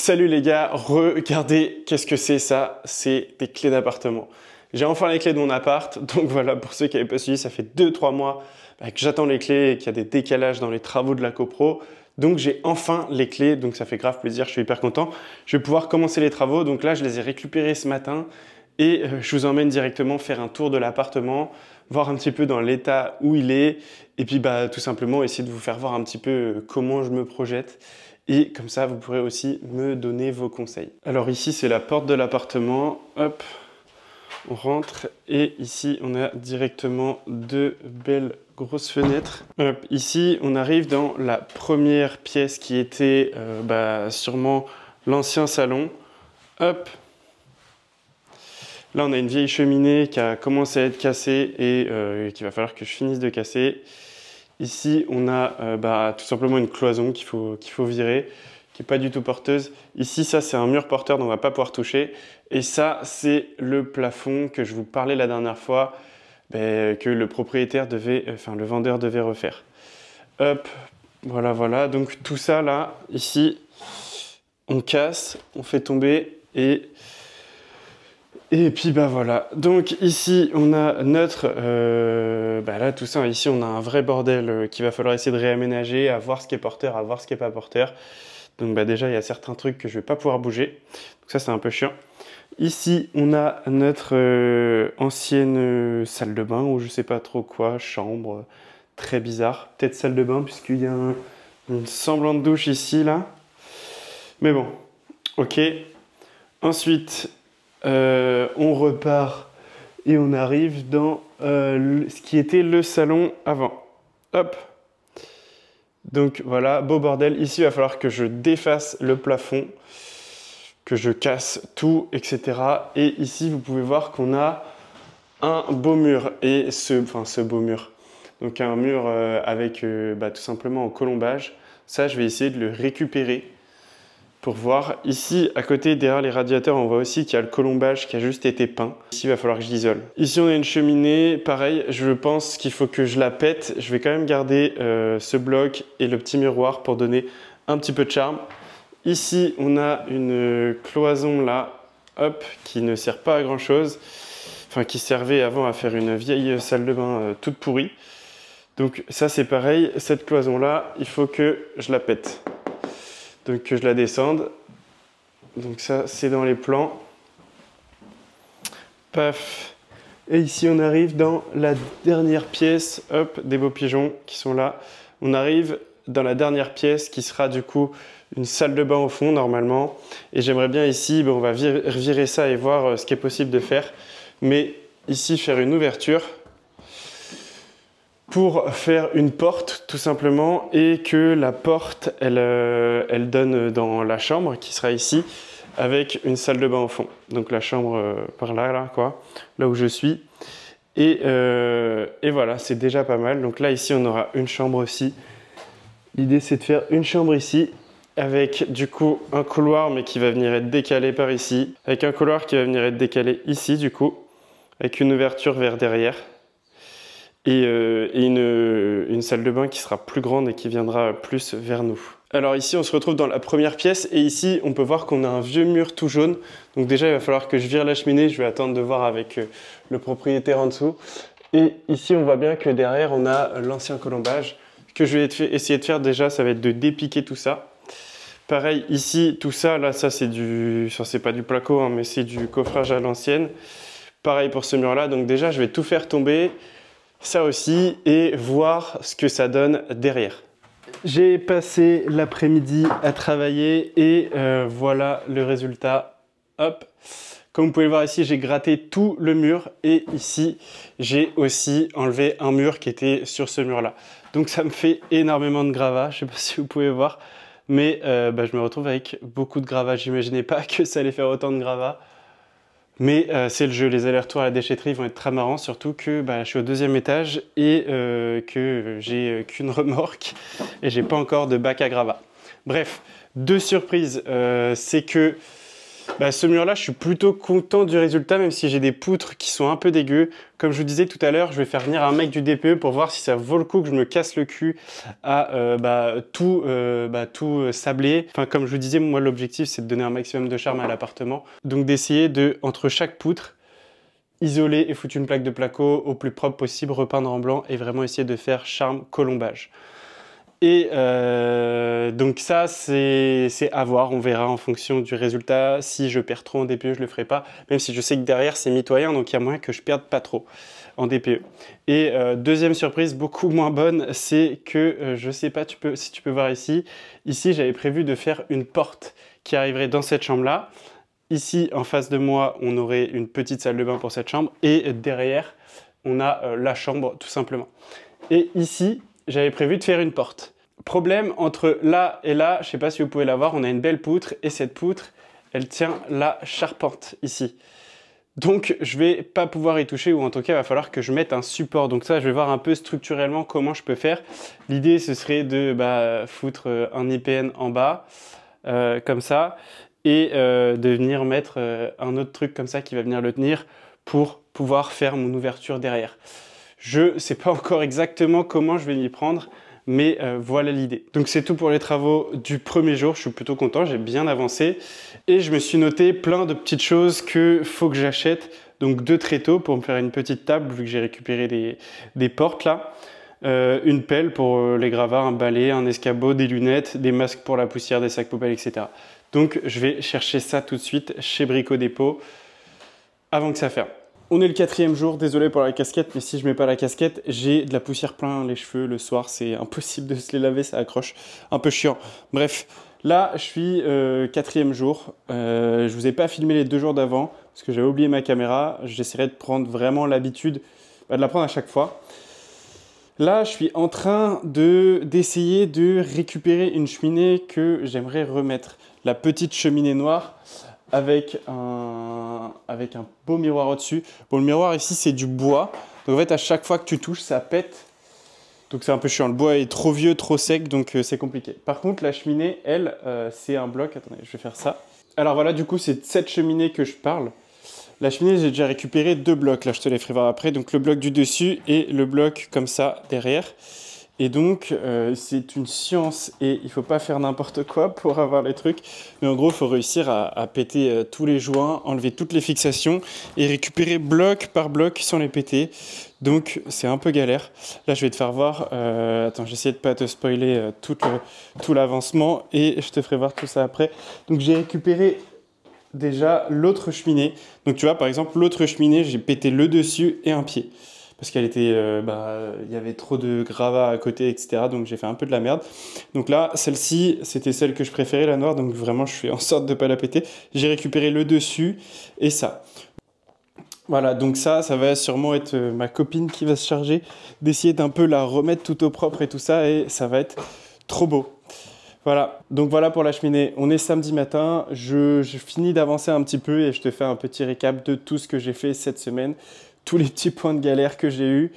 Salut les gars, regardez qu'est-ce que c'est ça, c'est des clés d'appartement. J'ai enfin les clés de mon appart, donc voilà, pour ceux qui n'avaient pas suivi, ça fait 2-3 mois que j'attends les clés et qu'il y a des décalages dans les travaux de la copro. Donc j'ai enfin les clés, donc ça fait grave plaisir, je suis hyper content. Je vais pouvoir commencer les travaux, donc là je les ai récupérés ce matin et je vous emmène directement faire un tour de l'appartement, voir un petit peu dans l'état où il est et puis tout simplement essayer de vous faire voir un petit peu comment je me projette. Et comme ça, vous pourrez aussi me donner vos conseils. Alors ici, c'est la porte de l'appartement. Hop, on rentre. Et ici, on a directement deux belles grosses fenêtres. Hop, ici, on arrive dans la première pièce qui était sûrement l'ancien salon. Hop. Là, on a une vieille cheminée qui a commencé à être cassée et qu'il va falloir que je finisse de casser. Ici, on a tout simplement une cloison qu'il faut virer, qui n'est pas du tout porteuse. Ici, ça, c'est un mur porteur dont on ne va pas pouvoir toucher. Et ça, c'est le plafond que je vous parlais la dernière fois, que le propriétaire le vendeur devait refaire. Hop, voilà, voilà. Donc tout ça, là, ici, on casse, on fait tomber et puis voilà, donc ici on a notre, là tout ça, ici on a un vrai bordel qu'il va falloir essayer de réaménager, à voir ce qui est porteur, à voir ce qui n'est pas porteur. Donc déjà il y a certains trucs que je vais pas pouvoir bouger, donc ça c'est un peu chiant. Ici on a notre ancienne salle de bain ou je sais pas trop quoi, chambre, très bizarre. Peut-être salle de bain puisqu'il y a une semblant de douche ici là. Mais bon, ok. Ensuite, on repart et on arrive dans ce qui était le salon avant. Hop. Donc voilà, beau bordel. Ici, il va falloir que je défasse le plafond, que je casse tout, etc. Et ici, vous pouvez voir qu'on a un beau mur. Et ce beau mur. Donc un mur avec tout simplement en colombage. Ça, je vais essayer de le récupérer. Pour voir, ici à côté derrière les radiateurs on voit aussi qu'il y a le colombage qui a juste été peint. Ici il va falloir que je l'isole. Ici on a une cheminée, pareil je pense qu'il faut que je la pète. Je vais quand même garder ce bloc et le petit miroir pour donner un petit peu de charme. Ici on a une cloison là, hop, qui ne sert pas à grand chose. Enfin qui servait avant à faire une vieille salle de bain toute pourrie. Donc ça c'est pareil, cette cloison là il faut que je la pète. Donc que je la descende. Donc ça, c'est dans les plans. Paf. Et ici, on arrive dans la dernière pièce. Hop, des beaux pigeons qui sont là. On arrive dans la dernière pièce qui sera du coup une salle de bain au fond normalement. Et j'aimerais bien ici, on va virer ça et voir ce qui est possible de faire. Mais ici, faire une ouverture pour faire une porte tout simplement et que la porte elle donne dans la chambre qui sera ici avec une salle de bain au fond. Donc la chambre par là quoi, là où je suis et voilà, c'est déjà pas mal. Donc là ici on aura une chambre aussi. L'idée c'est de faire une chambre ici avec du coup un couloir mais qui va venir être décalé par ici, avec un couloir qui va venir être décalé ici du coup, avec une ouverture vers derrière. Et une salle de bain qui sera plus grande et qui viendra plus vers nous. Alors ici on se retrouve dans la première pièce et ici on peut voir qu'on a un vieux mur tout jaune. Donc déjà il va falloir que je vire la cheminée, je vais attendre de voir avec le propriétaire en dessous. Et ici on voit bien que derrière on a l'ancien colombage. Ce que je vais essayer de faire déjà ça va être de dépiquer tout ça. Pareil ici tout ça, là ça c'est c'est pas du placo hein, mais c'est du coffrage à l'ancienne. Pareil pour ce mur là, donc déjà je vais tout faire tomber. Ça aussi et voir ce que ça donne derrière. J'ai passé l'après-midi à travailler et voilà le résultat. Hop. Comme vous pouvez le voir ici, j'ai gratté tout le mur et ici, j'ai aussi enlevé un mur qui était sur ce mur-là. Donc ça me fait énormément de gravats, je ne sais pas si vous pouvez voir, mais je me retrouve avec beaucoup de gravats. J'imaginais pas que ça allait faire autant de gravats. Mais c'est le jeu, les allers-retours à la déchetterie vont être très marrants, surtout que je suis au 2e étage et que j'ai qu'une remorque et j'ai pas encore de bac à gravats. Bref, deux surprises, c'est que Bah, ce mur-là, je suis plutôt content du résultat, même si j'ai des poutres qui sont un peu dégueu. Comme je vous disais tout à l'heure, je vais faire venir un mec du DPE pour voir si ça vaut le coup que je me casse le cul à tout sabler. Enfin, comme je vous disais, moi, l'objectif, c'est de donner un maximum de charme à l'appartement. Donc, d'essayer de, entre chaque poutre, isoler et foutre une plaque de placo au plus propre possible, repeindre en blanc et vraiment essayer de faire charme colombage. Et donc ça, c'est à voir, on verra en fonction du résultat. Si je perds trop en DPE, je le ferai pas, même si je sais que derrière, c'est mitoyen, donc il y a moyen que je perde pas trop en DPE. Et deuxième surprise, beaucoup moins bonne, c'est que, je sais pas si tu peux voir ici, j'avais prévu de faire une porte qui arriverait dans cette chambre-là. Ici, en face de moi, on aurait une petite salle de bain pour cette chambre, et derrière, on a la chambre, tout simplement. Et ici, j'avais prévu de faire une porte. Problème, entre là et là, je ne sais pas si vous pouvez la voir, on a une belle poutre et cette poutre, elle tient la charpente ici. Donc, je ne vais pas pouvoir y toucher ou en tout cas, il va falloir que je mette un support. Donc ça, je vais voir un peu structurellement comment je peux faire. L'idée, ce serait de foutre un IPN en bas, comme ça, et de venir mettre un autre truc comme ça qui va venir le tenir pour pouvoir faire mon ouverture derrière. Je ne sais pas encore exactement comment je vais m'y prendre, mais voilà l'idée. Donc c'est tout pour les travaux du premier jour, je suis plutôt content, j'ai bien avancé. Et je me suis noté plein de petites choses qu'il faut que j'achète. Donc 2 tréteaux pour me faire une petite table, vu que j'ai récupéré des portes là. Une pelle pour les gravats, un balai, un escabeau, des lunettes, des masques pour la poussière, des sacs poubelles, etc. Donc je vais chercher ça tout de suite chez Brico Dépôt avant que ça ferme. On est le 4e jour, désolé pour la casquette, mais si je mets pas la casquette, j'ai de la poussière plein les cheveux le soir, c'est impossible de se les laver, ça accroche, un peu chiant. Bref, là je suis 4e jour, je vous ai pas filmé les 2 jours d'avant, parce que j'avais oublié ma caméra, j'essaierai de prendre vraiment l'habitude de la prendre à chaque fois. Là, je suis en train d'essayer de récupérer une cheminée que j'aimerais remettre. La petite cheminée noire avec un beau miroir au-dessus. Bon, le miroir ici, c'est du bois. Donc en fait, à chaque fois que tu touches, ça pète. Donc c'est un peu chiant. Le bois est trop vieux, trop sec, donc c'est compliqué. Par contre, la cheminée, elle, c'est un bloc. Attendez, je vais faire ça. Alors voilà, du coup, c'est de cette cheminée que je parle. La cheminée, j'ai déjà récupéré 2 blocs. Là, je te les ferai voir après. Donc le bloc du dessus et le bloc comme ça derrière. Et donc, c'est une science et il ne faut pas faire n'importe quoi pour avoir les trucs. Mais en gros, il faut réussir à péter tous les joints, enlever toutes les fixations et récupérer bloc par bloc sans les péter. Donc, c'est un peu galère. Là, je vais te faire voir. Attends, j'essaie de ne pas te spoiler tout l'avancement et je te ferai voir tout ça après. Donc, j'ai récupéré déjà l'autre cheminée. Donc, tu vois, par exemple, l'autre cheminée, j'ai pété le dessus et un pied. Parce qu'elle était, il y avait trop de gravats à côté, etc. Donc j'ai fait un peu de la merde. Donc là, celle-ci, c'était celle que je préférais, la noire. Donc vraiment, je fais en sorte de ne pas la péter. J'ai récupéré le dessus et ça. Voilà, donc ça va sûrement être ma copine qui va se charger d'essayer d'un peu la remettre tout au propre et tout ça. Et ça va être trop beau. Voilà, donc voilà pour la cheminée. On est samedi matin, je finis d'avancer un petit peu et je te fais un petit récap de tout ce que j'ai fait cette semaine, tous les petits points de galère que j'ai eu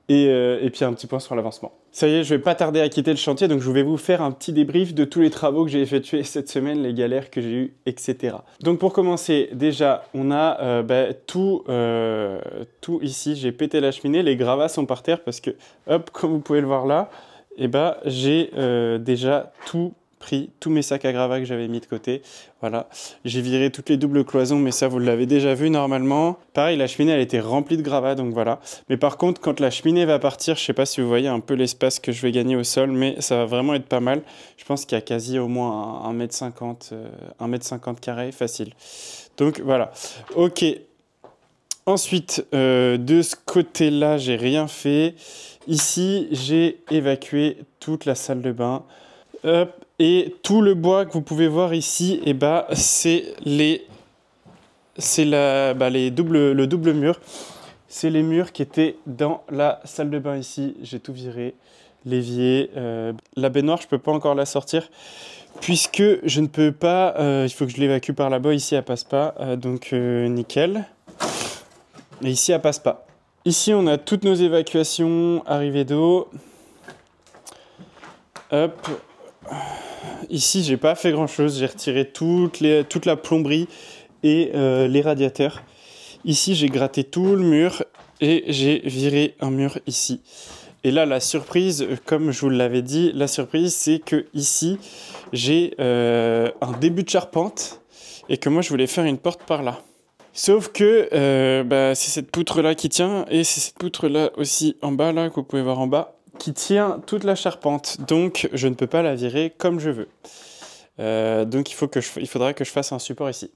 et puis un petit point sur l'avancement. Ça y est, je vais pas tarder à quitter le chantier, donc je vais vous faire un petit débrief de tous les travaux que j'ai effectués cette semaine, les galères que j'ai eues, etc. Donc pour commencer, déjà, on a tout ici. J'ai pété la cheminée, les gravats sont par terre parce que, hop, comme vous pouvez le voir là, j'ai déjà tout pris, tous mes sacs à gravats que j'avais mis de côté. Voilà, j'ai viré toutes les doubles cloisons, mais ça vous l'avez déjà vu normalement. Pareil, la cheminée elle était remplie de gravats, donc voilà. Mais par contre, quand la cheminée va partir, je sais pas si vous voyez un peu l'espace que je vais gagner au sol, mais ça va vraiment être pas mal. Je pense qu'il y a quasi au moins 1,50 m, 1,50 m carré, facile. Donc voilà, ok. Ensuite, de ce côté-là, j'ai rien fait. Ici, j'ai évacué toute la salle de bain. Hop. Et tout le bois que vous pouvez voir ici, c'est le double mur. C'est les murs qui étaient dans la salle de bain ici. J'ai tout viré. L'évier, la baignoire, je ne peux pas encore la sortir. Puisque je ne peux pas, il faut que je l'évacue par là-bas. Ici, elle passe pas. Donc, nickel. Et ici, elle passe pas. Ici, on a toutes nos évacuations, arrivée d'eau. Hop. Ici, j'ai pas fait grand-chose. J'ai retiré toute la plomberie et les radiateurs. Ici, j'ai gratté tout le mur et j'ai viré un mur ici. Et là, la surprise, comme je vous l'avais dit, la surprise, c'est que ici, j'ai un début de charpente et que moi, je voulais faire une porte par là. Sauf que c'est cette poutre-là qui tient et c'est cette poutre-là aussi en bas, là, que vous pouvez voir en bas, qui tient toute la charpente. Donc, je ne peux pas la virer comme je veux. Donc, il faudra que je fasse un support ici.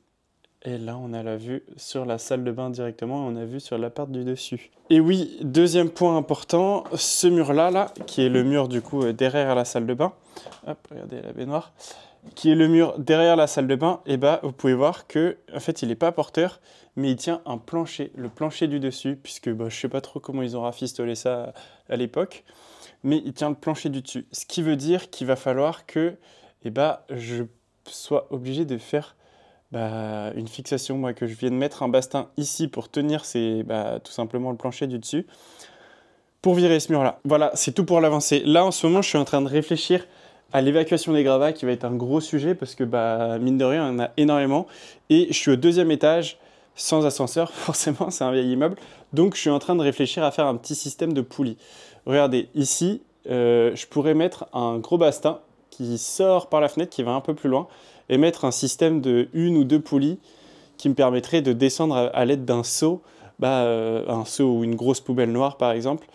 Et là, on a la vue sur la salle de bain directement, on a vue sur l'appart du dessus. Et oui, deuxième point important, ce mur-là, qui est le mur du coup derrière la salle de bain. Hop, regardez la baignoire. Qui est le mur derrière la salle de bain, et vous pouvez voir que en fait, il n'est pas porteur, mais il tient un plancher, le plancher du dessus, puisque je ne sais pas trop comment ils ont rafistolé ça à l'époque, mais il tient le plancher du dessus. Ce qui veut dire qu'il va falloir que je sois obligé de faire une fixation, moi, que je viens de mettre un bastin ici pour tenir tout simplement le plancher du dessus pour virer ce mur là. Voilà, c'est tout pour l'avancée. Là en ce moment je suis en train de réfléchir à l'évacuation des gravats qui va être un gros sujet parce que mine de rien il y en a énormément et je suis au 2e étage sans ascenseur forcément, c'est un vieil immeuble, donc je suis en train de réfléchir à faire un petit système de poulies. Regardez ici, je pourrais mettre un gros bastin qui sort par la fenêtre, qui va un peu plus loin, et mettre un système de 1 ou 2 poulies qui me permettrait de descendre à l'aide d'un seau, un seau ou une grosse poubelle noire par exemple,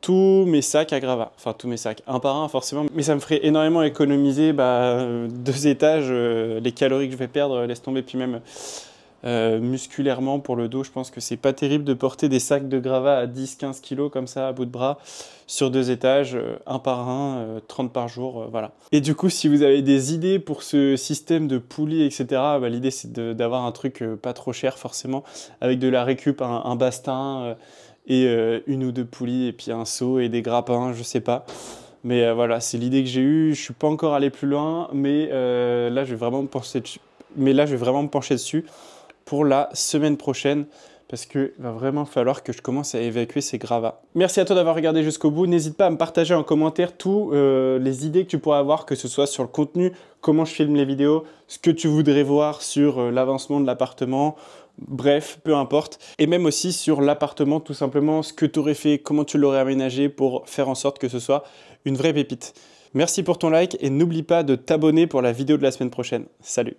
tous mes sacs à gravats, enfin tous mes sacs, un par un forcément, mais ça me ferait énormément économiser 2 étages, les calories que je vais perdre, laisse tomber, puis même musculairement pour le dos, je pense que c'est pas terrible de porter des sacs de gravats à 10-15 kg comme ça à bout de bras sur 2 étages, un par un, 30 par jour, voilà. Et du coup, si vous avez des idées pour ce système de poulies, etc., l'idée c'est d'avoir un truc pas trop cher forcément, avec de la récup, un bastin et 1 ou 2 poulies, et puis un seau et des grappins, je sais pas. Mais voilà, c'est l'idée que j'ai eue, je suis pas encore allé plus loin, mais là je vais vraiment me pencher dessus pour la semaine prochaine parce qu'il va vraiment falloir que je commence à évacuer ces gravats. Merci à toi d'avoir regardé jusqu'au bout. N'hésite pas à me partager en commentaire tous les idées que tu pourrais avoir, que ce soit sur le contenu, comment je filme les vidéos, ce que tu voudrais voir sur l'avancement de l'appartement, bref, peu importe. Et même aussi sur l'appartement, tout simplement, ce que tu aurais fait, comment tu l'aurais aménagé pour faire en sorte que ce soit une vraie pépite. Merci pour ton like et n'oublie pas de t'abonner pour la vidéo de la semaine prochaine. Salut!